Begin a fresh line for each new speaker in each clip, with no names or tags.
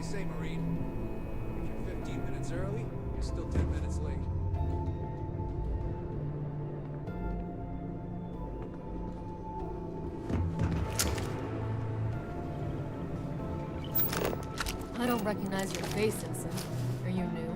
say, Marine. If you're 15 minutes early, you're still 10 minutes late.
I don't recognize your face, Ensign. Are you new?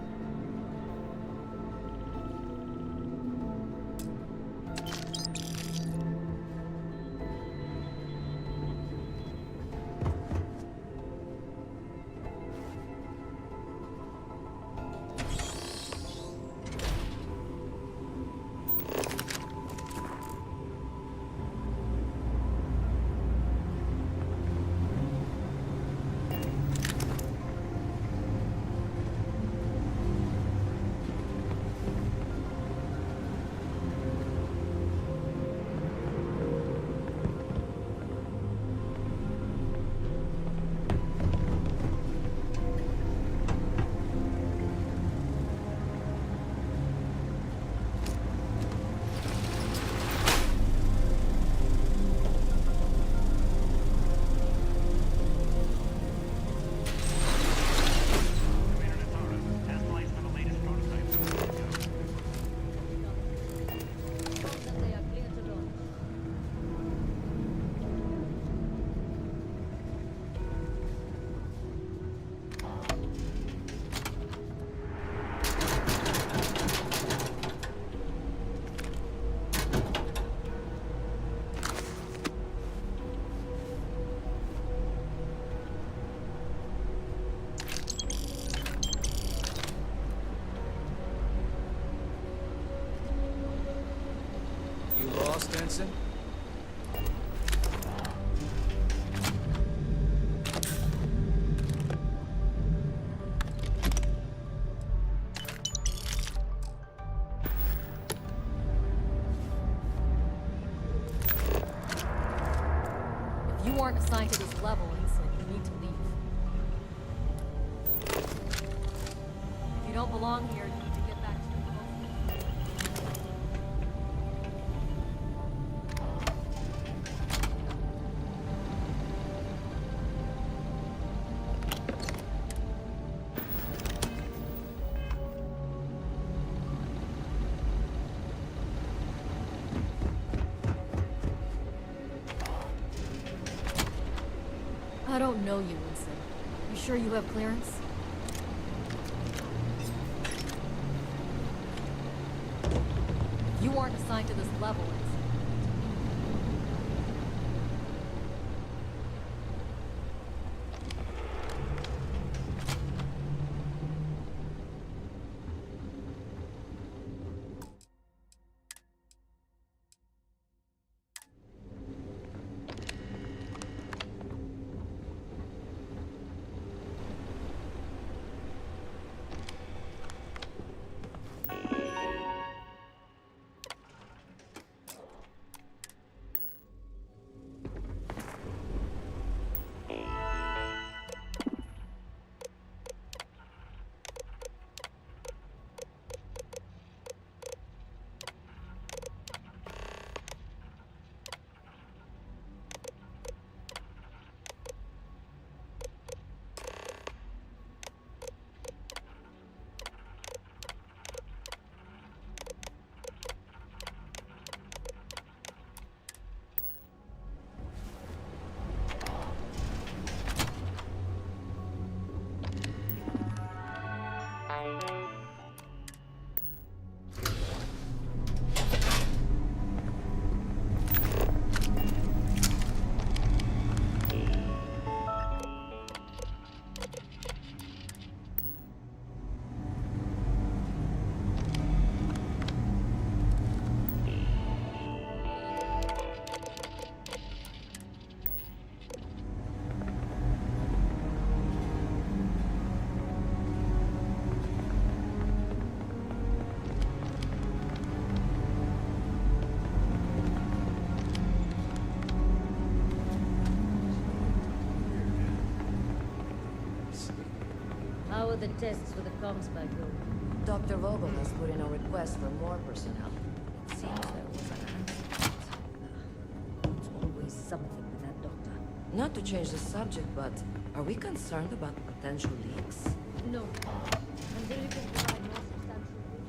Ensign?
If you aren't assigned to this level, Ensign, you need to leave. If you don't belong here, you need to get back to your post. I don't know you, Ensign. You sure you have clearance? You aren't assigned to this level, Ensign.
How are the tests for the comms back going?
Dr. Vogel has put in a request for more personnel. It seems there was an accident.
There's always something with that doctor.
Not to change the subject, but are we concerned about the potential leaks?
No. Until you can provide more substantial proof.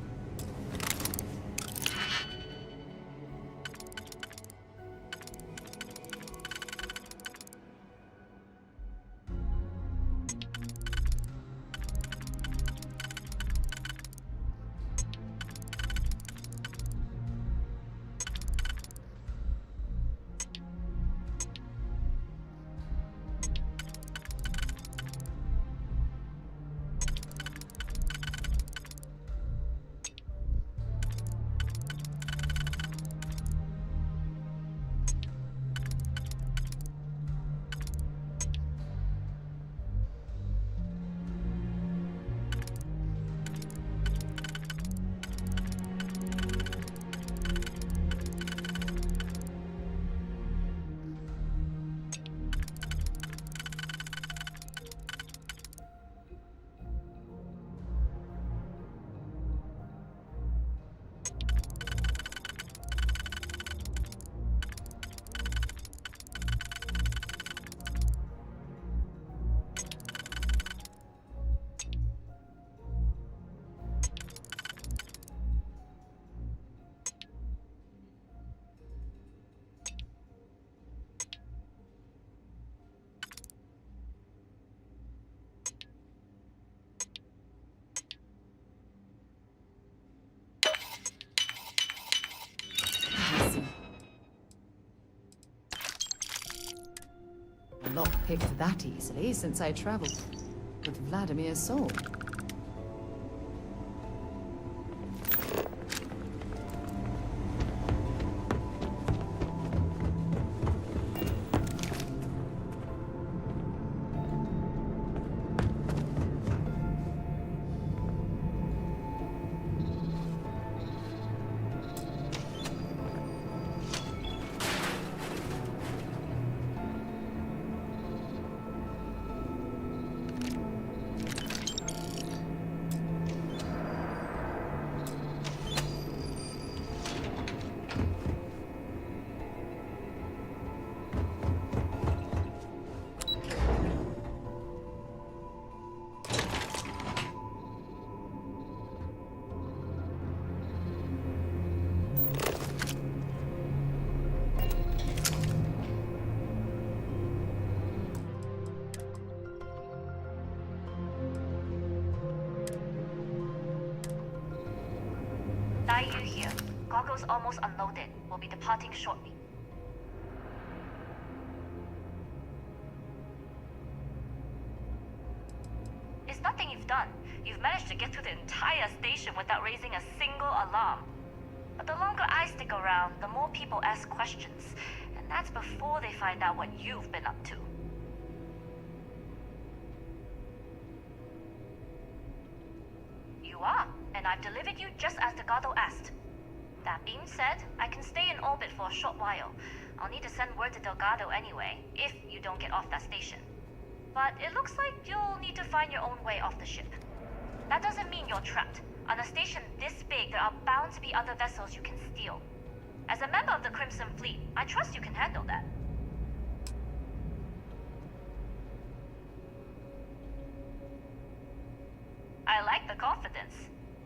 I see. Lock picked that easily since I traveled with Vladimir's soul.
Daiyu here. Goggles almost unloaded. We'll be departing shortly. It's nothing you've done. You've managed to get through the entire station without raising a single alarm. But the longer I stick around, the more people ask questions. And that's before they find out what you've been up to. You are, and I've delivered you just as Delgado asked. That being said, I can stay in orbit for a short while. I'll need to send word to Delgado anyway, if you don't get off that station. But it looks like you'll need to find your own way off the ship. That doesn't mean you're trapped. On a station this big, there are bound to be other vessels you can steal. As a member of the Crimson Fleet, I trust you can handle that. I like the confidence.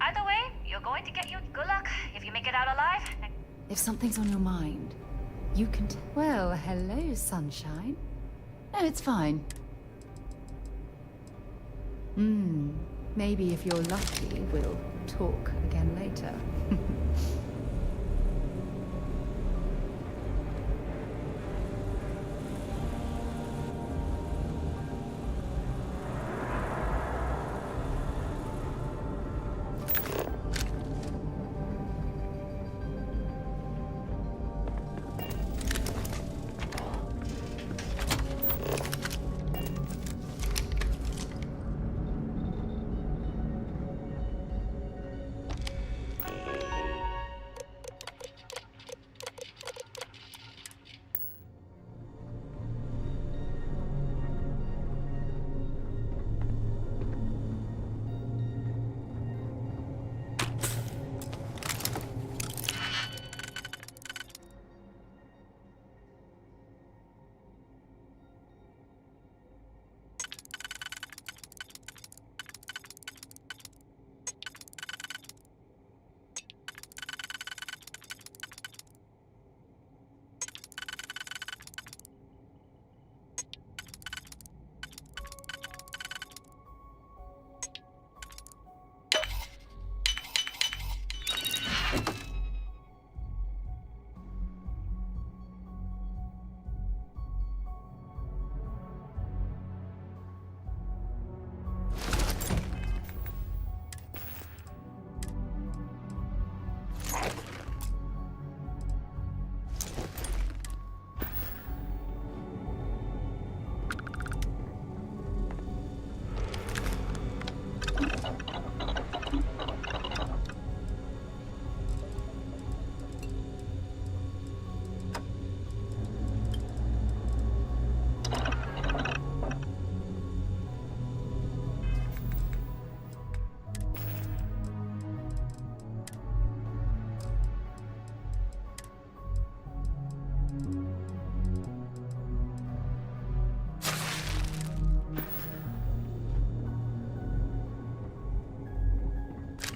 Either way, you're going to get you good luck if you make it out alive.
If something's on your mind, you can well, hello, sunshine. No, it's fine. Maybe if you're lucky, we'll talk again later.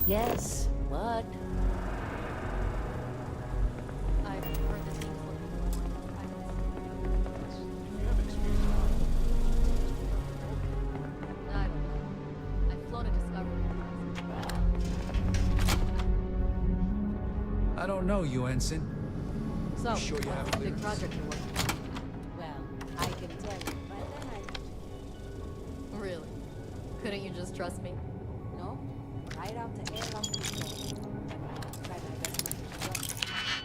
Yes, what?
I've heard this team's looking for more. I
You have experience.
don't know. I've flown a Discovery.
I don't know you, Ensign.
So,
Sure you have
what's the big
clearance?
project you're working on?
Well, I can tell you, but then I
Really? Couldn't you just trust me?
no. Right out the air off the floor. Try my best not to jump.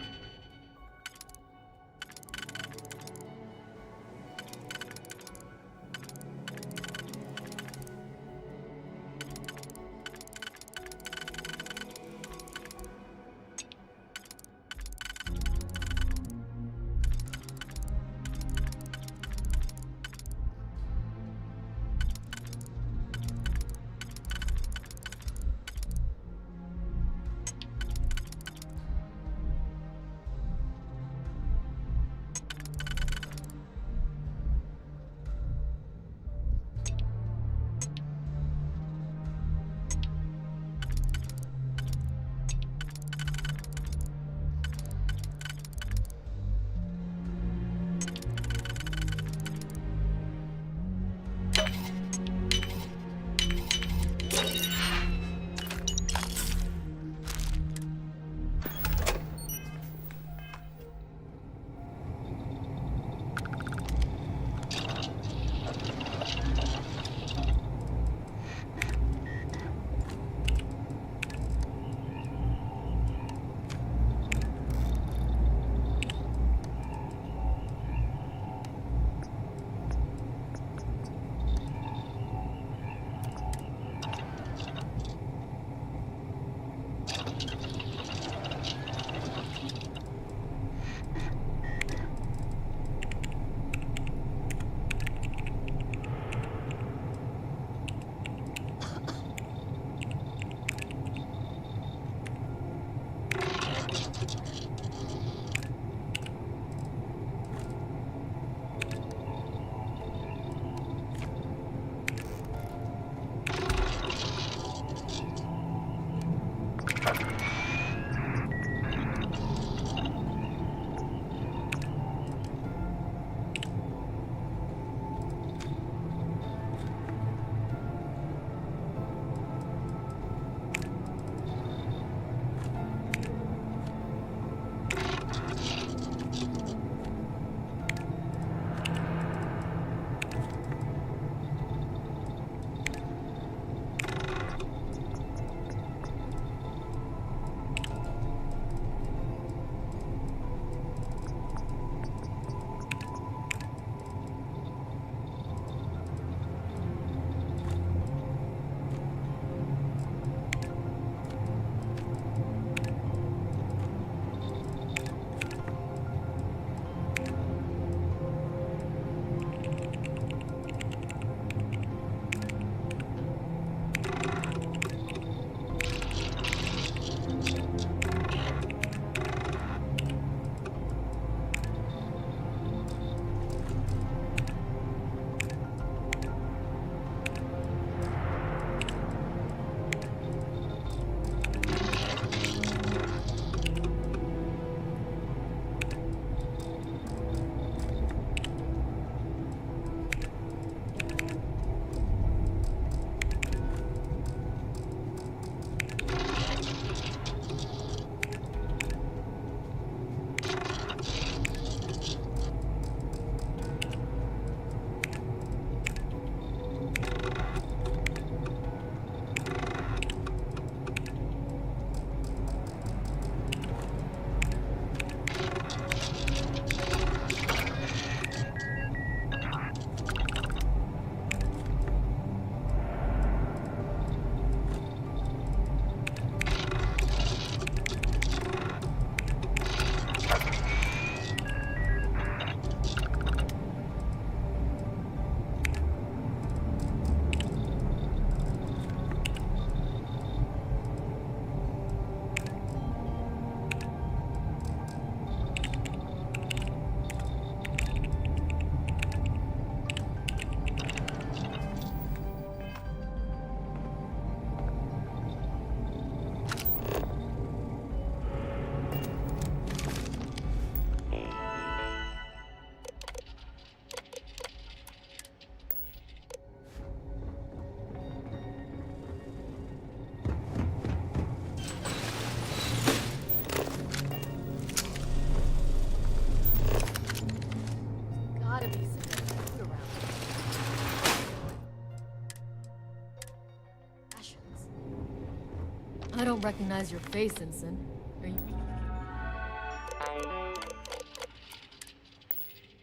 don't recognize your face, Ensign. Are you...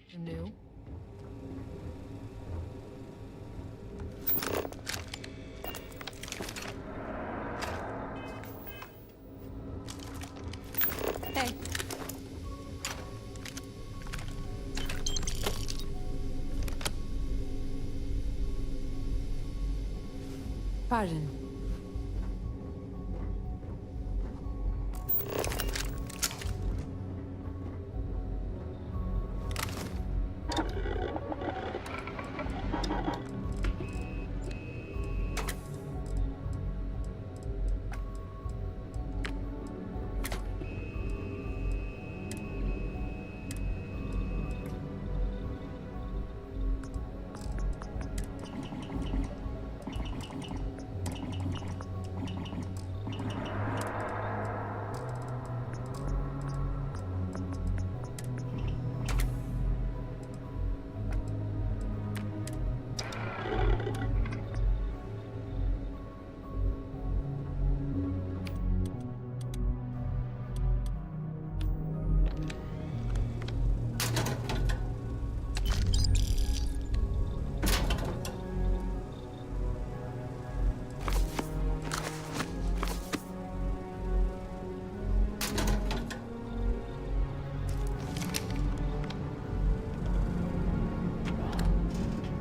You're new?
Hey. Pardon.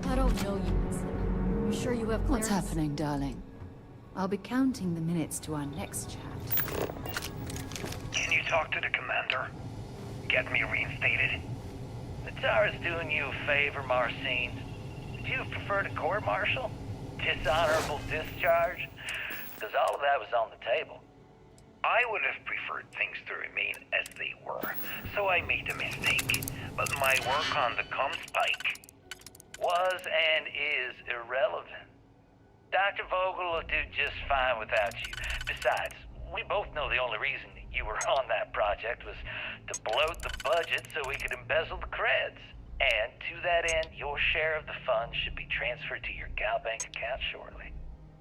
I don't know you, Ensign. You sure you have
What's
clearance?
happening, darling? I'll be counting the minutes to our next chat.
Can you talk to the commander? Get me reinstated? The Tsar's doing you a favor, Marcine. Would you prefer to court-martial? Dishonorable discharge? Because all of that was on the table. I would have preferred things to remain as they were, so I made a mistake. But my work on the Comspike was and is irrelevant. Dr. Vogel will do just fine without you. Besides, we both know the only reason you were on that project was to bloat the budget so we could embezzle the creds. And to that end, your share of the funds should be transferred to your Gal Bank account shortly.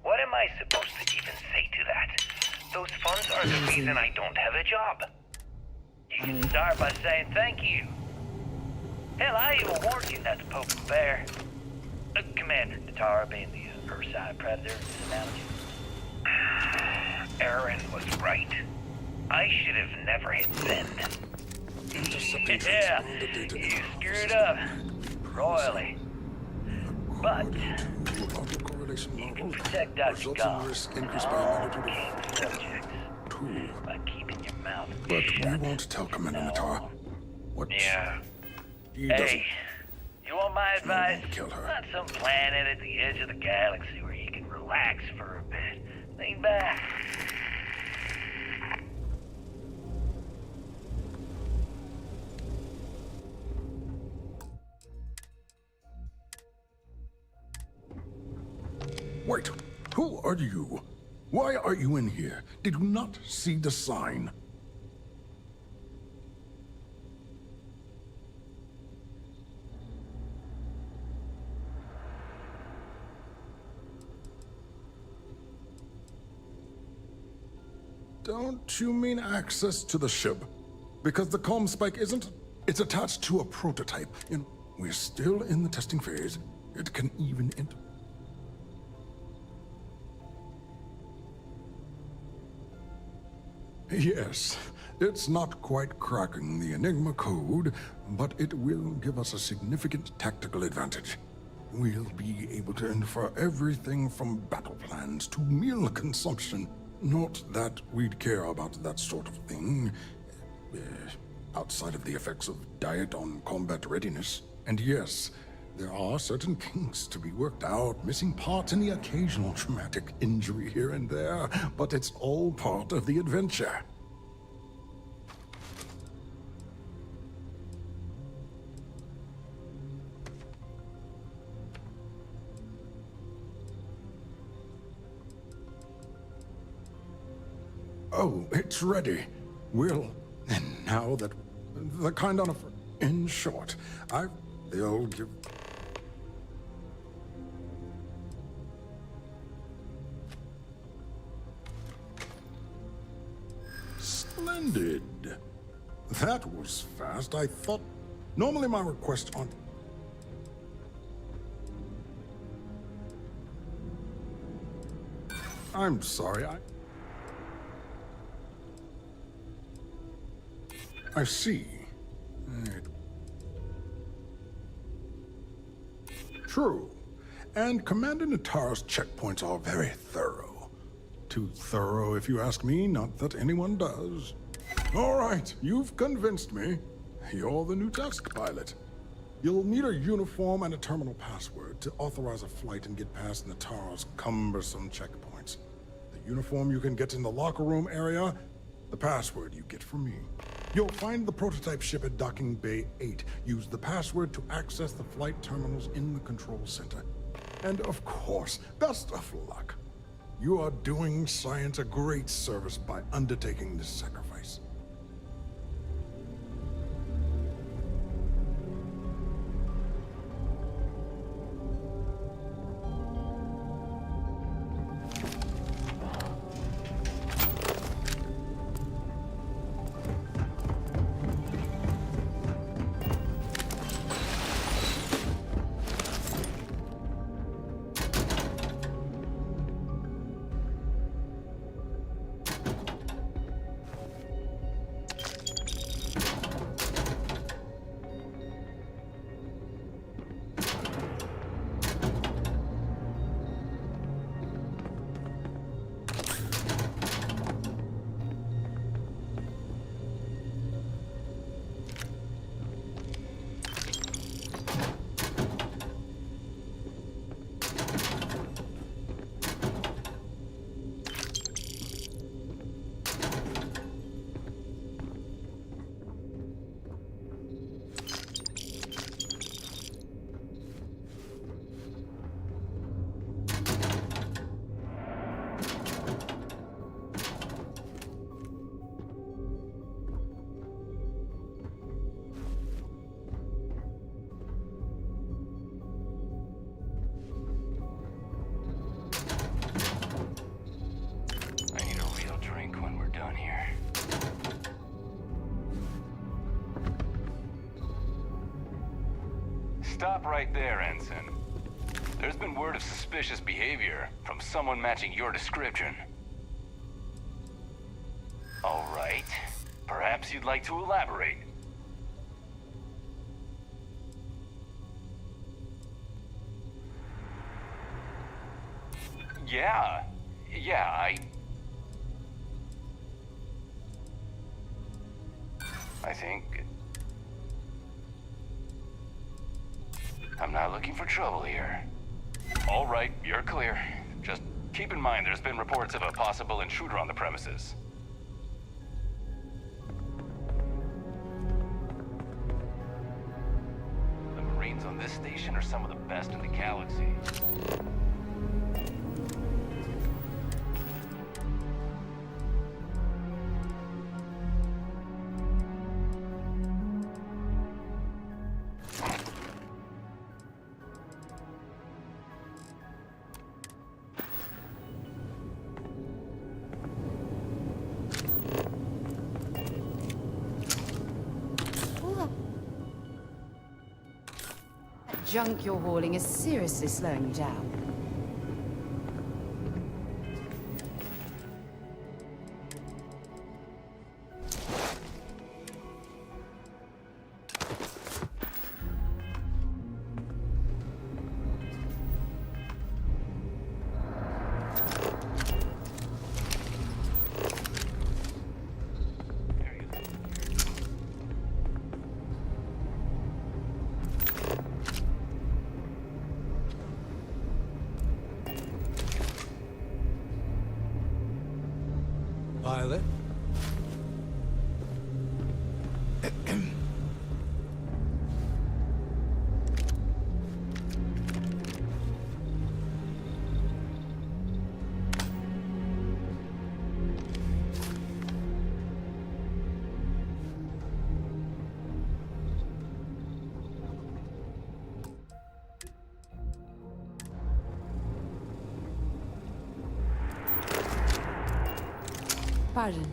What am I supposed to even say to that? Those funds are the reason I don't have a job. You can start by saying thank you. Hell, I even warned you not to poke the bear. Commander Natara being the Ursine Predator in this analogy. Aaron was right. I should have never hit send.
Intercepting
Yeah,
transponder data
you
in
screwed
our
up. Royally. But
According to autocorrelation
you can
model,
protect Dr.
resulting
Gall
risk
and
increased
all
by a magnitude
king subjects
of 2.
by keeping your mouth
But
shut.
we won't tell Commander
No.
Natar what
Yeah.
he doesn't.
Hey, you want my advice?
won't kill her.
Not some planet at the edge of the galaxy where you can relax for a bit. Lean back.
Wait, who are you? Why are you in here? Did you not see the sign? Don't you mean access to the ship? Because the comm spike isn't... It's attached to a prototype. You know, we're still in the testing phase. It can even enter... Yes, it's not quite cracking the Enigma code, but it will give us a significant tactical advantage. We'll be able to infer everything from battle plans to meal consumption. Not that we'd care about that sort of thing, outside of the effects of diet on combat readiness. And yes, there are certain kinks to be worked out, missing parts and the occasional traumatic injury here and there, but it's all part of the adventure. Oh, it's ready. And now that the kind on a... In short, they'll give... Splendid. That was fast. I thought... Normally my requests aren't... I'm sorry, I see. True. And Commander Natara's checkpoints are very thorough. Too thorough, if you ask me, not that anyone does. All right, you've convinced me. You're the new task pilot. You'll need a uniform and a terminal password to authorize a flight and get past Natara's cumbersome checkpoints. The uniform you can get in the locker room area, the password you get from me. You'll find the prototype ship at Docking Bay 8. Use the password to access the flight terminals in the control center. And of course, best of luck. You are doing science a great service by undertaking this sacrifice.
Stop right there, Ensign. There's been word of suspicious behavior from someone matching your description. All right. Perhaps you'd like to elaborate. Yeah, I think... I'm not looking for trouble here. All right, you're clear. Just keep in mind there's been reports of a possible intruder on the premises. The Marines on this station are some of the best in the galaxy.
Junk you're hauling is seriously slowing you down.
Pilot?
Pardon.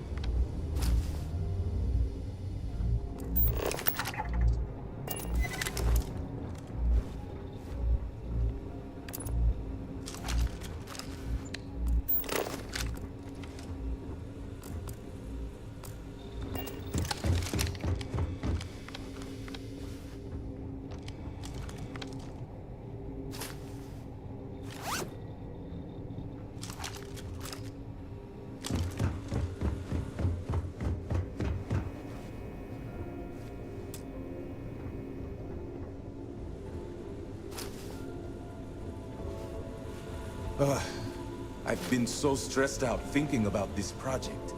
I've been so stressed out thinking about this project.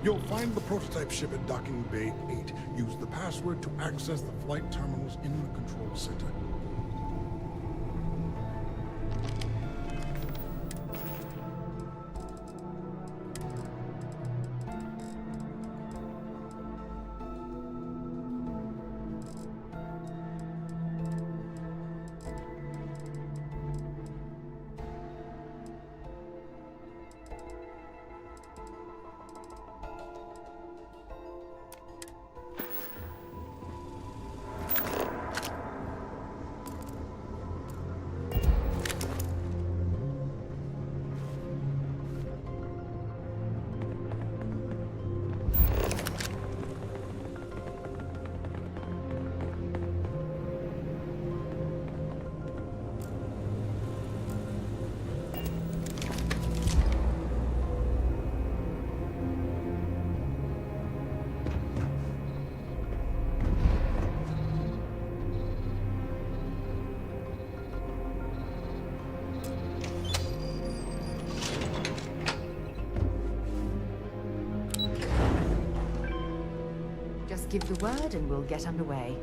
You'll find the prototype ship at Docking Bay 8. Use the password to access the flight terminals in the control center.
Just give the word and we'll get underway.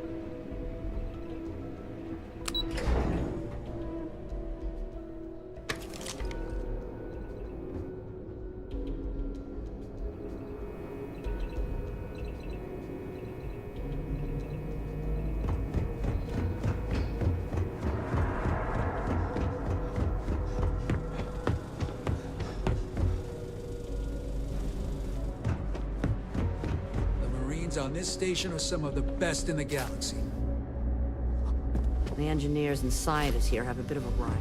On this station are some of the best in the galaxy.
The engineers and scientists here have a bit of a rivalry.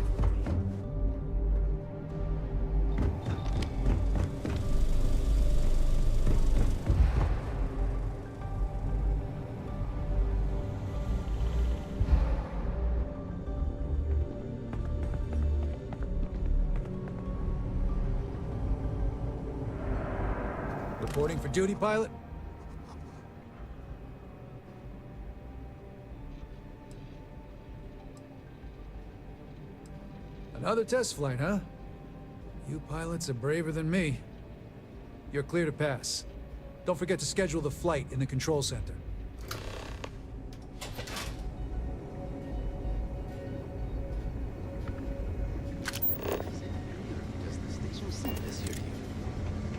Reporting for duty, pilot? Another test flight, huh? You pilots are braver than me. You're clear to pass. Don't forget to schedule the flight in the control center.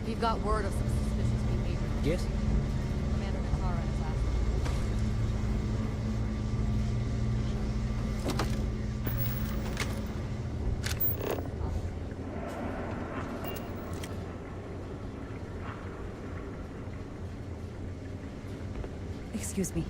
We've got word of some suspicious behavior.
Yes?
Commander Katara has asked.
Excuse me.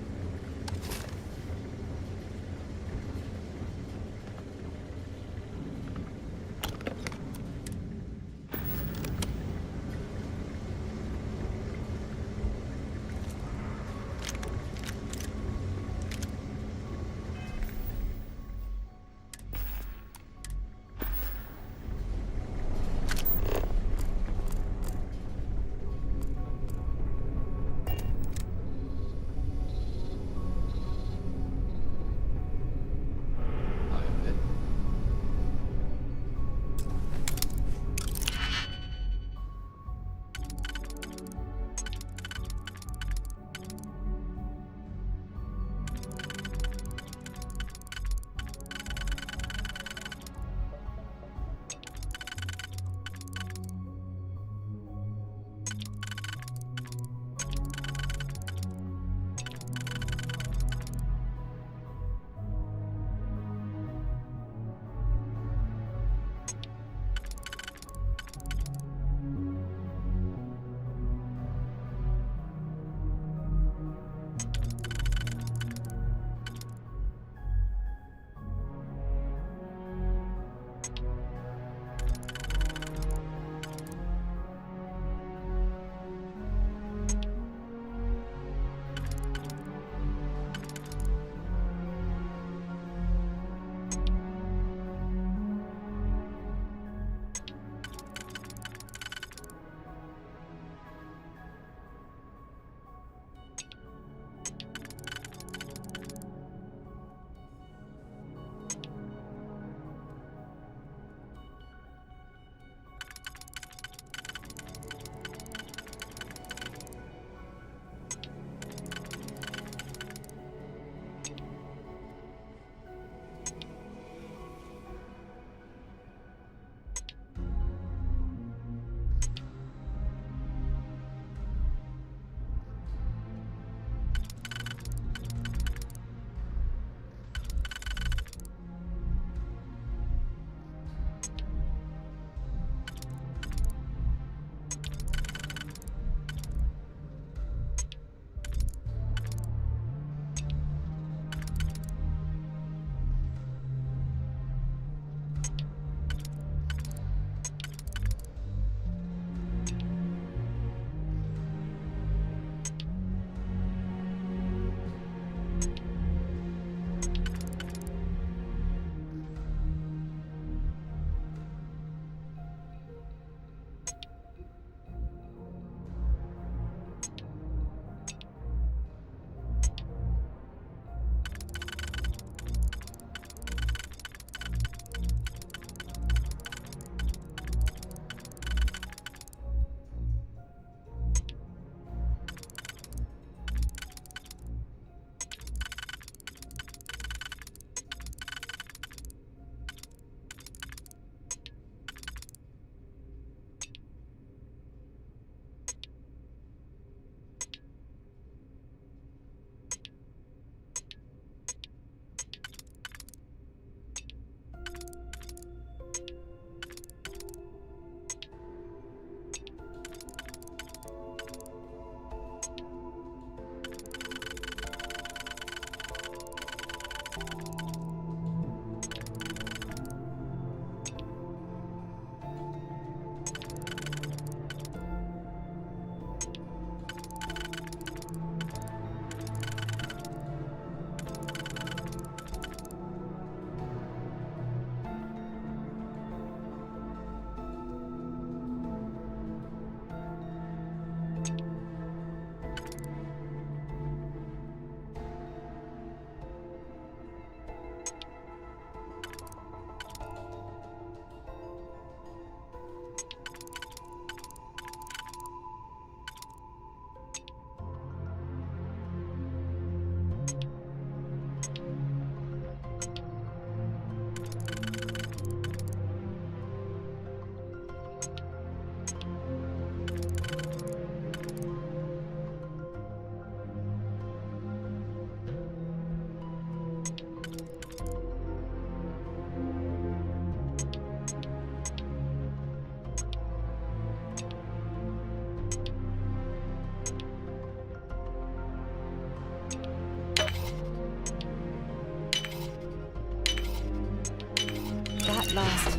That last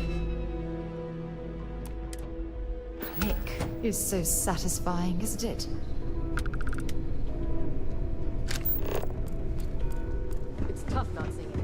click is so satisfying, isn't it?
It's tough not seeing it.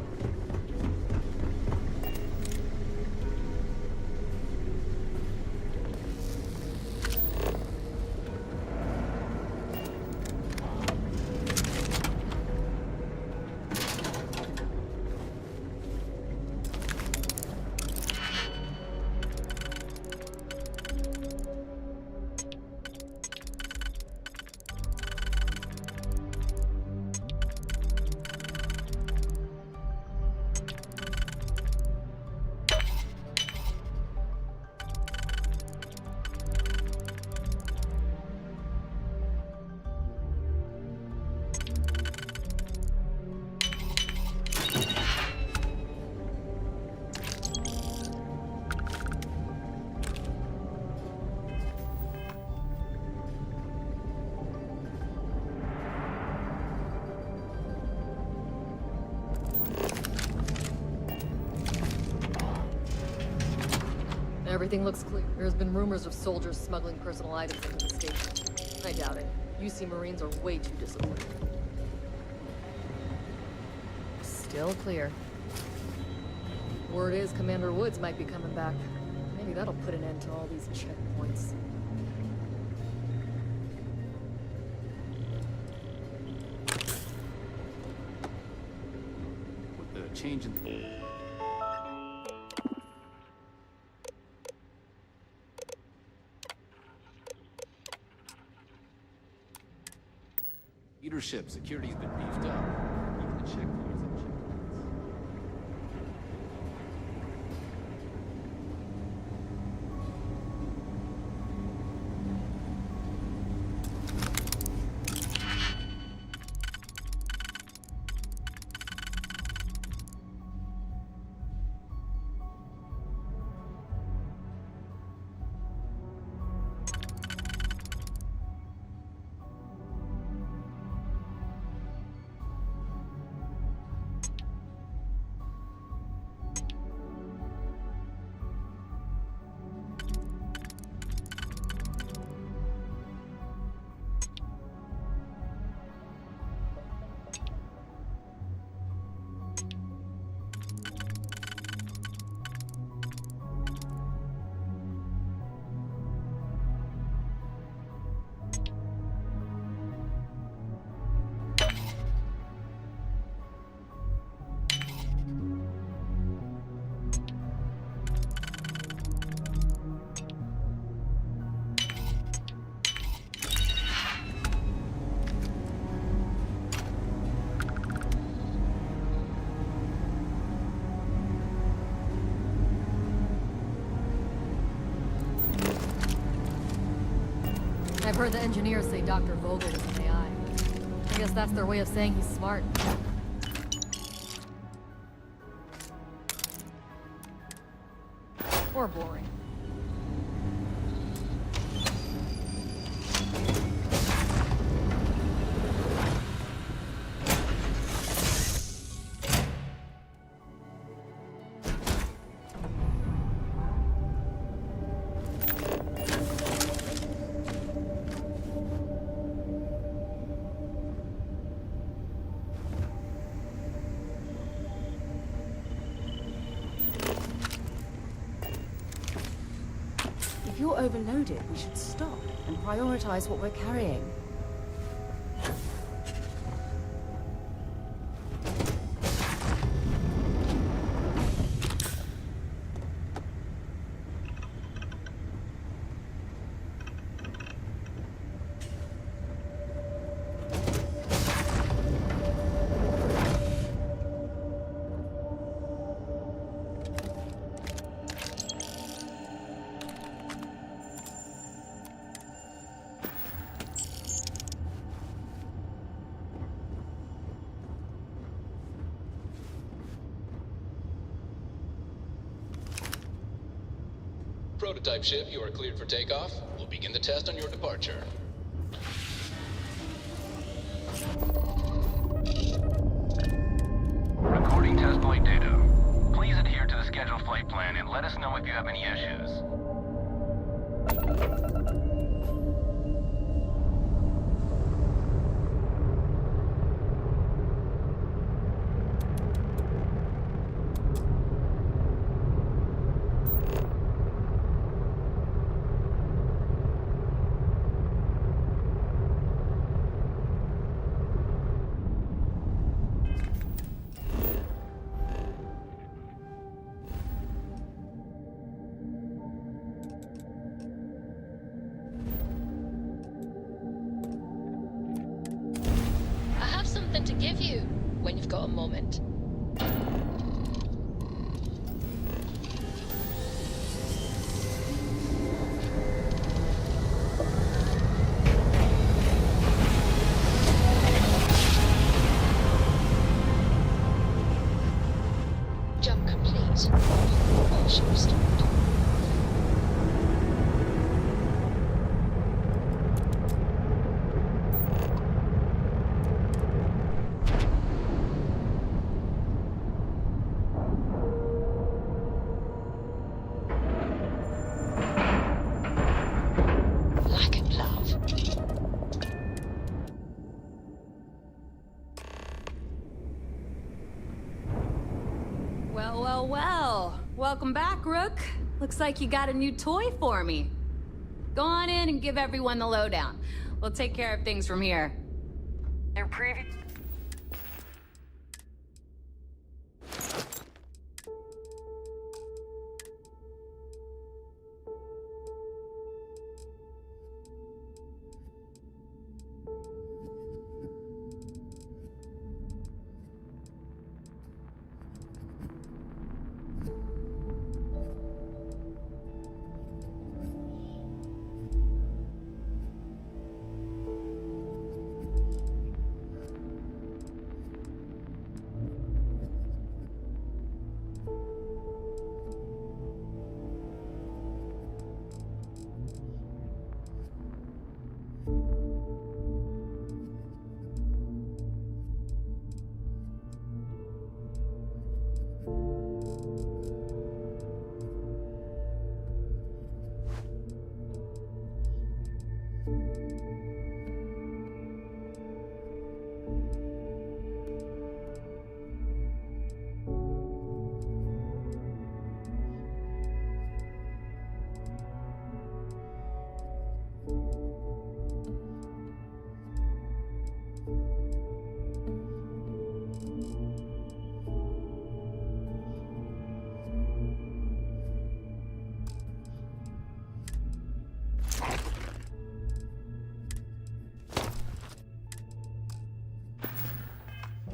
Everything looks clear. There's been rumors of soldiers smuggling personal items into the station. I doubt it. UC Marines are way too disciplined. Still clear. Word is Commander Woods might be coming back. Maybe that'll put an end to all these checkpoints.
With the change in... Leadership, security's been beefed up. Even the checkpoints have checkpoints.
I've heard the engineers say Dr. Vogel is an AI. I guess that's their way of saying he's smart. Or boring.
If you're overloaded, we should stop and prioritize what we're carrying.
Prototype ship, you are cleared for takeoff. We'll begin the test on your departure.
Recording test flight data. Please adhere to the scheduled flight plan and let us know if you have any issues.
I have something to give you when you've got a moment. Jump complete. Motion restored. Like a glove.
Well, well, well. Welcome back, Rook. Looks like you got a new toy for me. Go on in and give everyone the lowdown. We'll take care of things from here.
Their previous.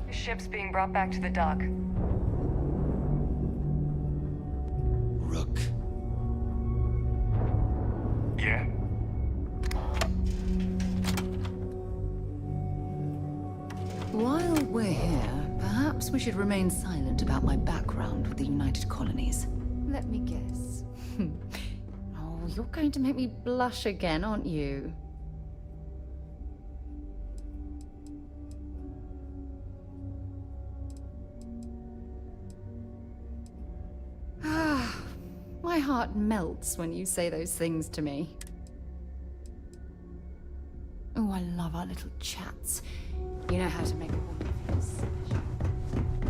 Ship's being brought back to the dock.
Rook.
Yeah?
While we're here, perhaps we should remain silent about my background with the United Colonies. Let me guess. Oh, you're going to make me blush again, aren't you? My heart melts when you say those things to me. Oh, I love our little chats. You know how to make a woman feel safe.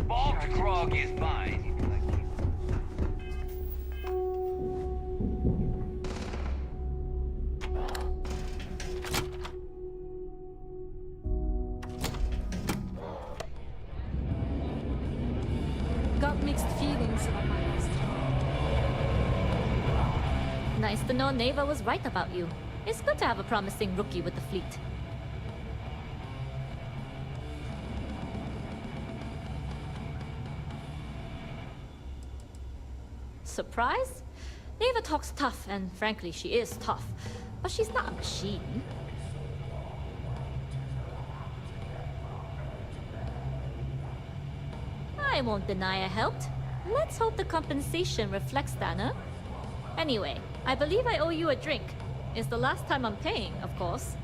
Ball to grog is mine.
Got mixed feelings about my last job.
Nice to know Neva was right about you. It's good to have a promising rookie with the fleet. Surprise? Neva talks tough, and frankly, she is tough. But she's not a machine. I won't deny I helped. Let's hope the compensation reflects that, huh? Anyway,
I believe I owe you a drink. It's the last time I'm paying, of course.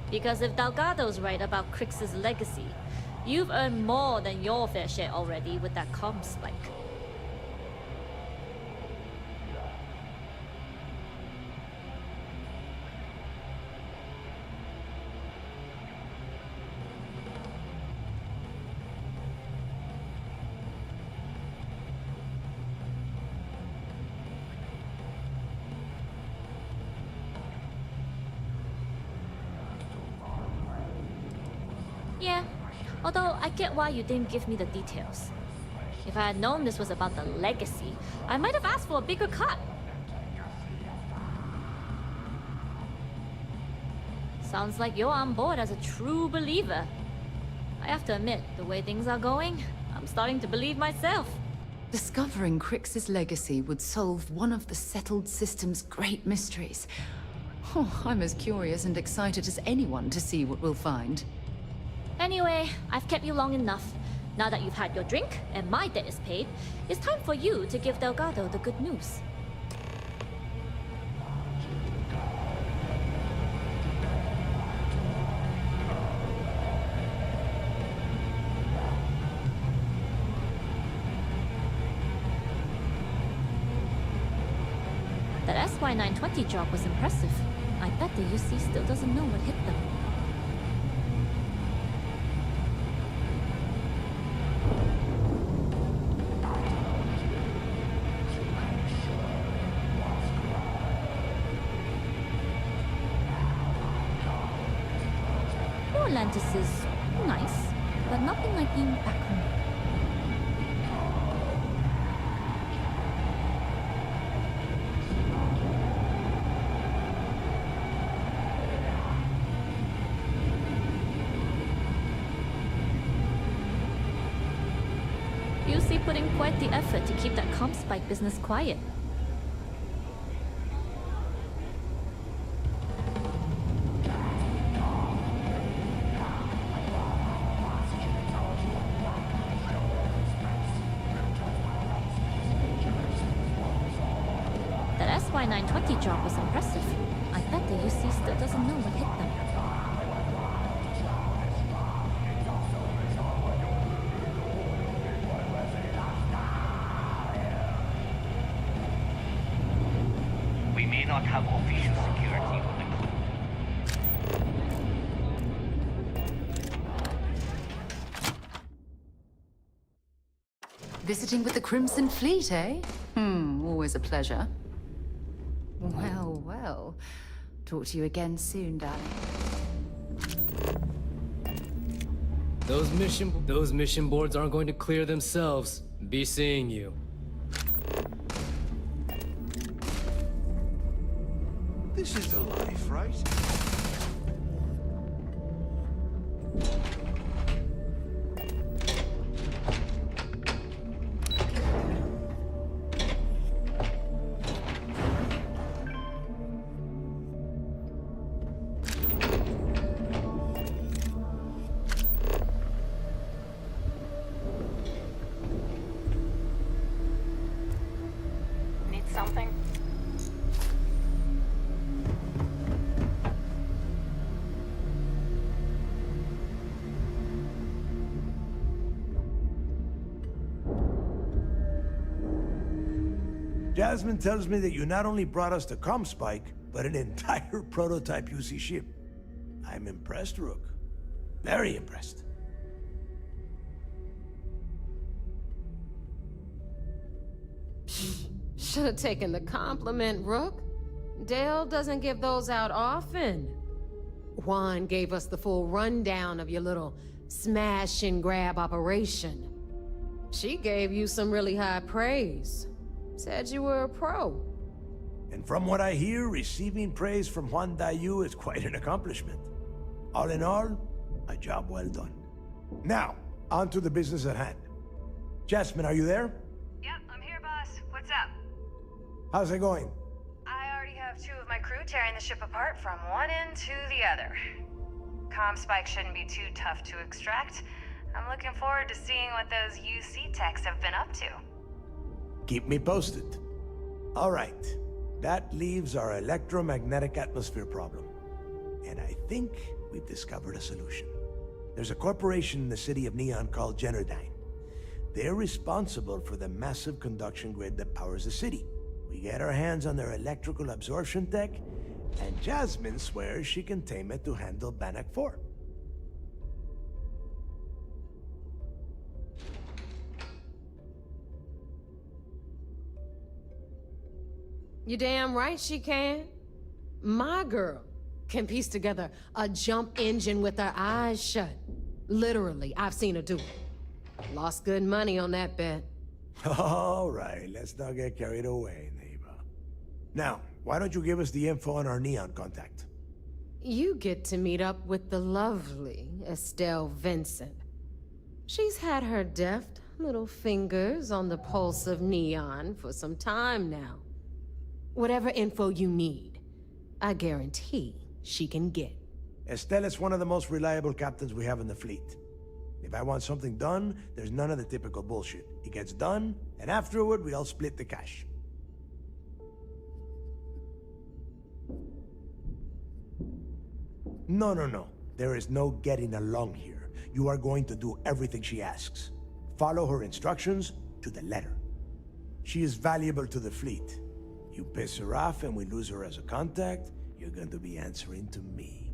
Because if Delgado's right about Crix's legacy, you've earned more than your fair share already with that comm spike. Yeah, although I get why you didn't give me the details. If I had known this was about the legacy, I might have asked for a bigger cut. Sounds like you're on board as a true believer. I have to admit, the way things are going, I'm starting to believe myself.
Discovering Crix's legacy would solve one of the settled system's great mysteries. Oh, I'm as curious and excited as anyone to see what we'll find.
Anyway, I've kept you long enough. Now that you've had your drink and my debt is paid, it's time for you to give Delgado the good news. That SY-920 job was impressive. I bet the UC still doesn't know what hit them. Atlantis is nice, but nothing like being back home. You see, put in quite the effort to keep that comp spike business quiet. SY-920 job was impressive. I bet the UC still doesn't know what hit them.
We may not have official security with the
Visiting with the Crimson Fleet, eh? Always a pleasure. Well, well. Talk to you again soon, darling.
Those mission boards aren't going to clear themselves. Be seeing you.
This is the life, right?
Something?
Jasmine tells me that you not only brought us the comm spike, but an entire prototype UC ship. I'm impressed, Rook. Very impressed.
Should have taken the compliment, Rook. Dale doesn't give those out often. Juan gave us the full rundown of your little smash and grab operation. She gave you some really high praise. Said you were a pro.
And from what I hear, receiving praise from Juan Dayu is quite an accomplishment. All in all, a job well done. Now, on to the business at hand. Jasmine, are you there?
Yep, I'm here, boss. What's up?
How's it going?
I already have two of my crew tearing the ship apart from one end to the other. Comm spike shouldn't be too tough to extract. I'm looking forward to seeing what those UC techs have been up to.
Keep me posted. All right. That leaves our electromagnetic atmosphere problem. And I think we've discovered a solution. There's a corporation in the city of Neon called Generdyne. They're responsible for the massive conduction grid that powers the city. We get our hands on their electrical absorption tech, and Jasmine swears she can tame it to handle Bannock 4.
You damn right she can. My girl can piece together a jump engine with her eyes shut. Literally, I've seen her do it. Lost good money on that bet.
All right, let's not get carried away, neighbor. Now, why don't you give us the info on our Neon contact?
You get to meet up with the lovely Estelle Vincent. She's had her deft little fingers on the pulse of Neon for some time now. Whatever info you need, I guarantee she can get.
Estelle is one of the most reliable captains we have in the fleet. If I want something done, there's none of the typical bullshit. It gets done, and afterward, we all split the cash. No. There is no getting along here. You are going to do everything she asks. Follow her instructions to the letter. She is valuable to the fleet. You piss her off and we lose her as a contact, you're going to be answering to me.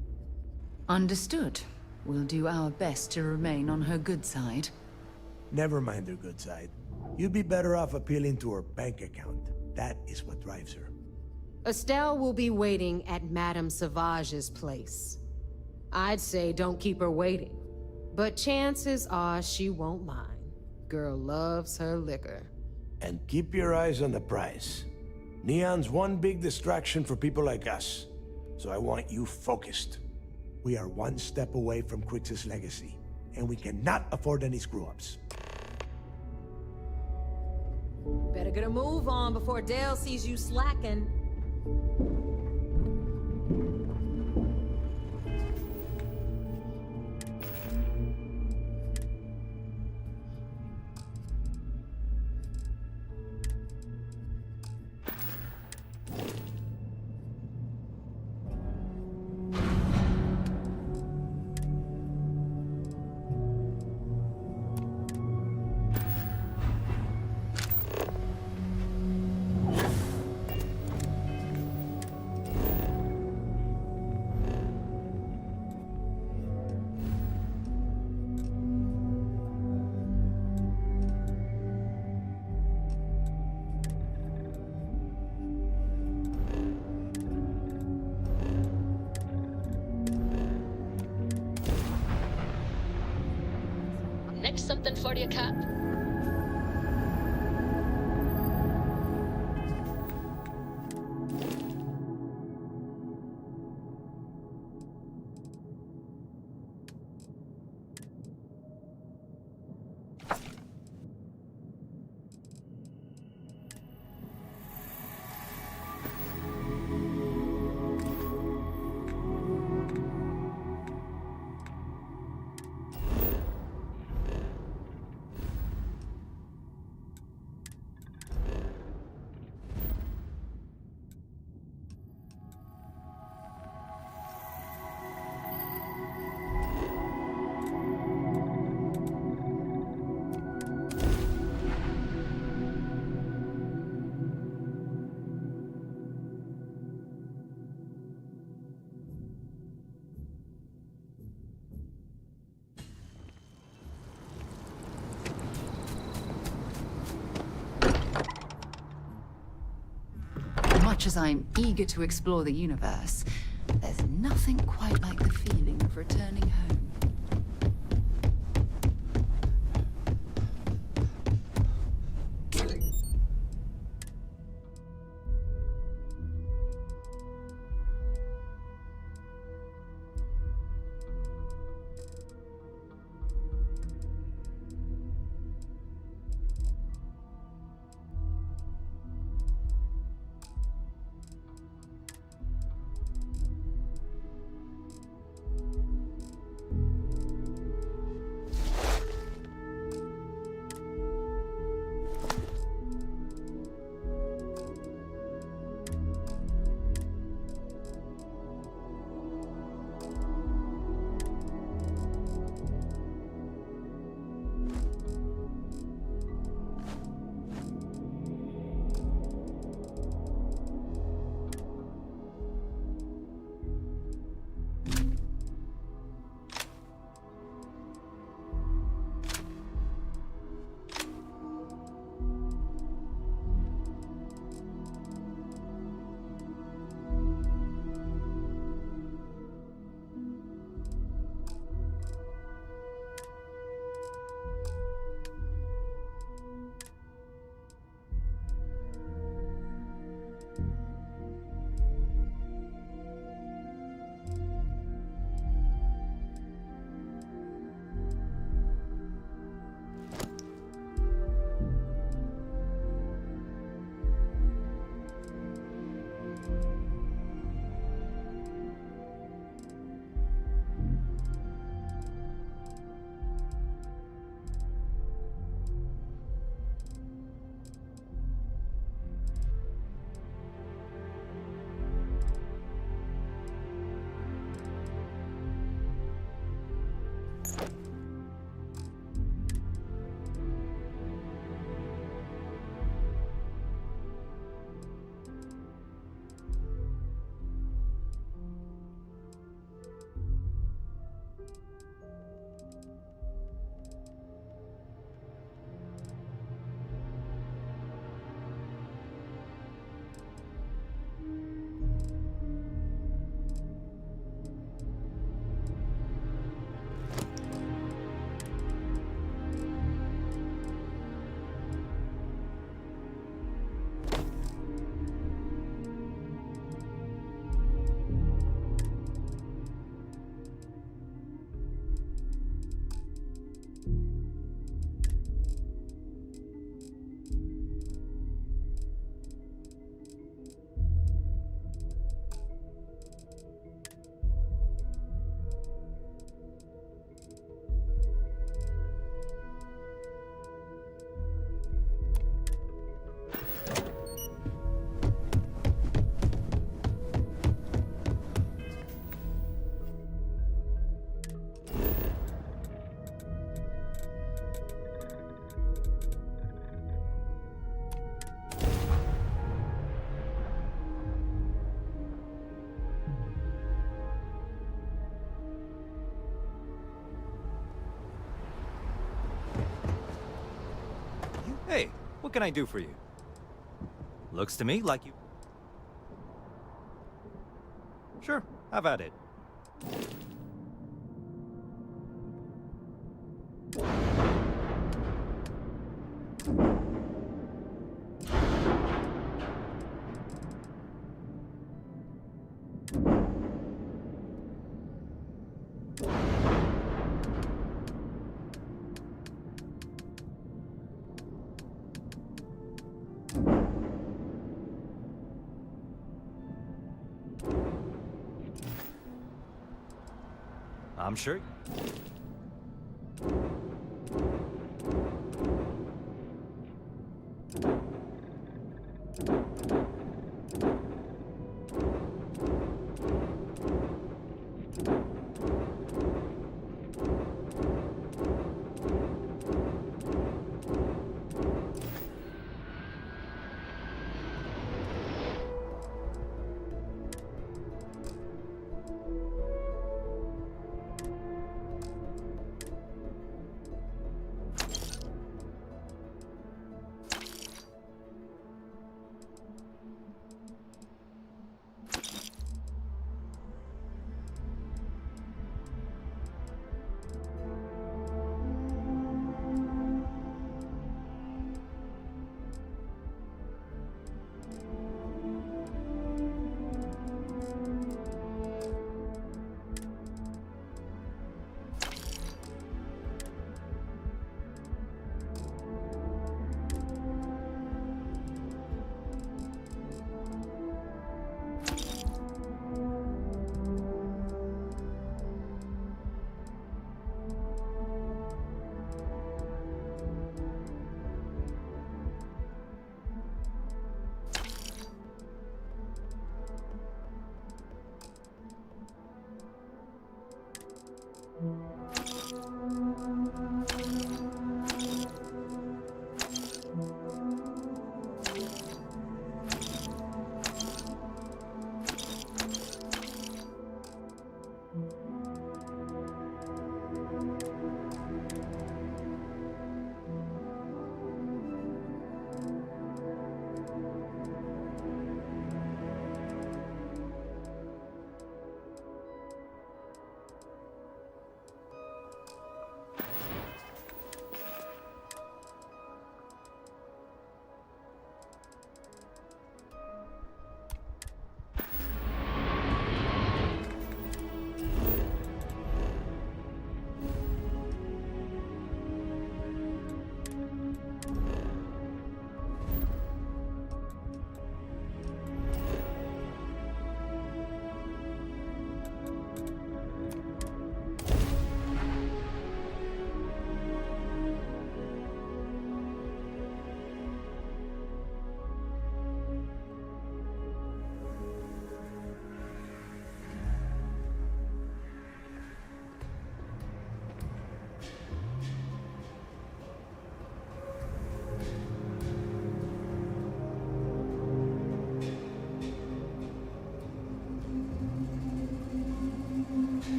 Understood. We'll do our best to remain on her good side.
Never mind her good side. You'd be better off appealing to her bank account. That is what drives her.
Estelle will be waiting at Madame Sauvage's place. I'd say don't keep her waiting, but chances are she won't mind. Girl loves her liquor.
And keep your eyes on the prize. Neon's one big distraction for people like us, so I want you focused. We are one step away from Crix's legacy, and we cannot afford any screw-ups.
Better get a move on before Dale sees you slacking.
Next something for you, Cap.
Much as I'm eager to explore the universe, there's nothing quite like the feeling of returning home.
Hey, what can I do for you? Looks to me like you... Sure, have at it. I'm sure.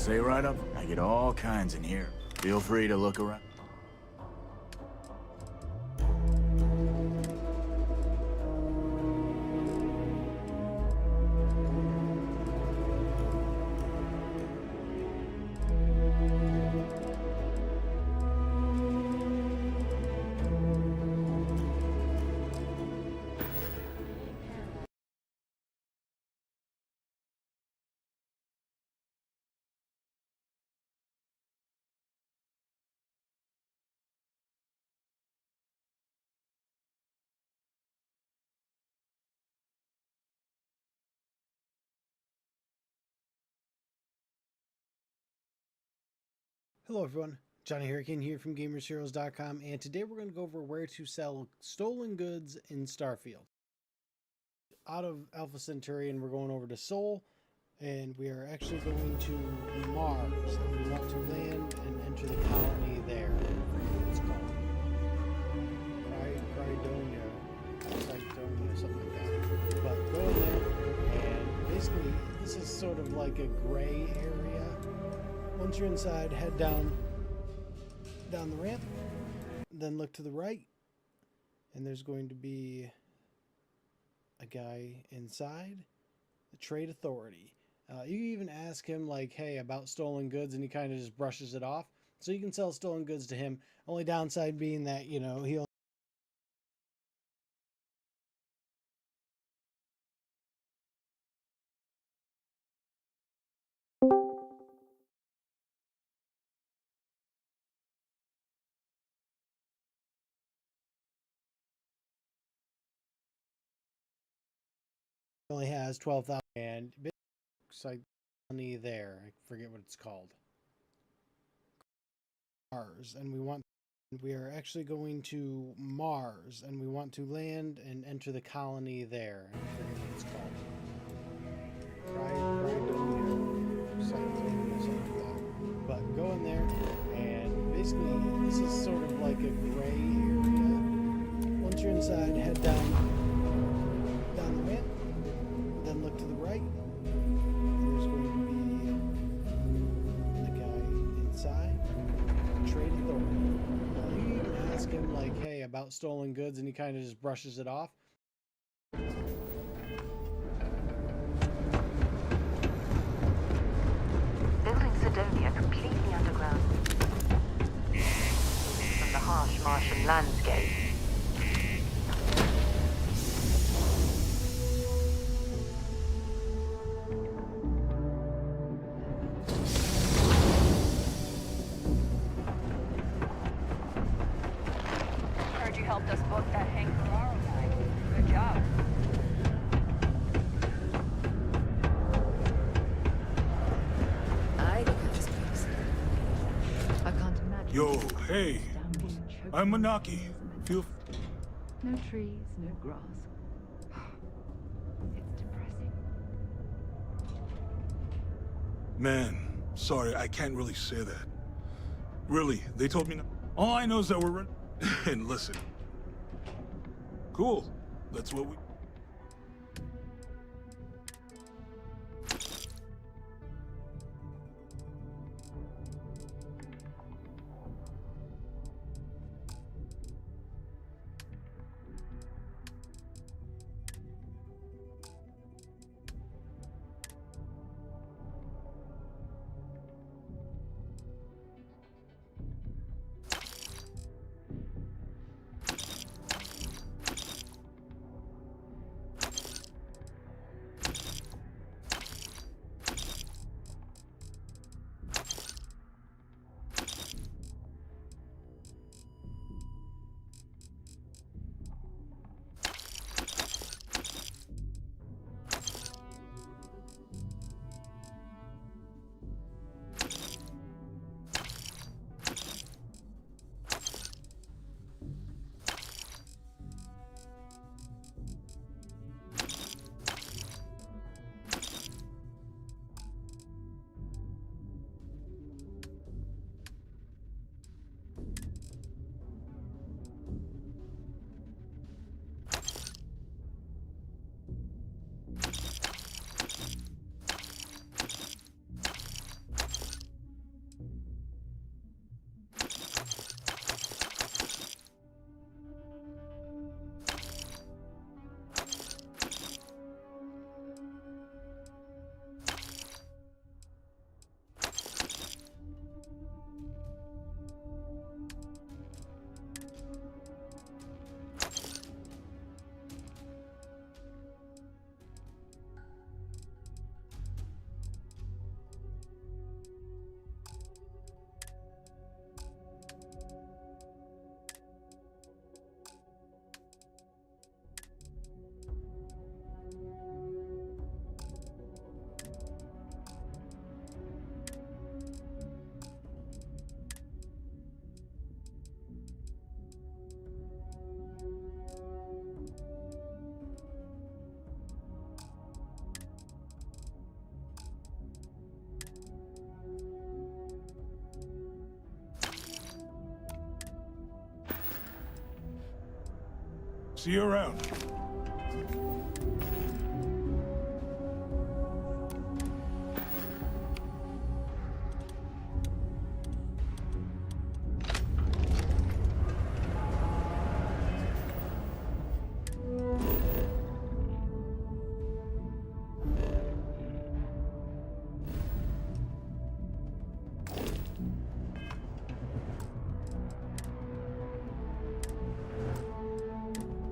Say right up. I get all kinds in here. Feel free to look around.
Hello everyone, Johnny Hurricane here from GamersHeroes.com, and today we're going to go over where to sell stolen goods in Starfield. Out of Alpha Centaurian, we're going over to Sol, and we are actually going to Mars, and we want to land and enter the colony there. I forget what it's called. Crydonia, something like that. But go in there, and basically this is sort of like a gray area. Once you're inside, head down the ramp, then look to the right, and there's going to be a guy inside, the Trade Authority. You even ask him, like, hey, about stolen goods, and he kind of just brushes it off. So you can sell stolen goods to him. Only downside being that, you know, he'll only has 12,000, and it's like money there. I forget what it's called. Mars, and we are actually going to Mars, and we want to land and enter the colony there. I forget what it's called. Crydonia, something like that. But go in there, and basically this is sort of like a gray area. Once you're inside, head down the ramp, then look to the right, and there's going to be a guy inside. Trade Authority. You even ask him, like, hey, about stolen goods, and he kind of just brushes it off.
Building Sidonia completely underground. From the harsh Martian landscape.
Heard you helped us book that Hank Ferraro guy. Good job.
I look at this place. I can't imagine.
Yo, hey. I'm Manaki. Feel...
No trees, no grass. It's depressing.
Man, sorry, I can't really say that. Really, they told me not... All I know is that we're run... And listen. Cool. That's what we... See you around.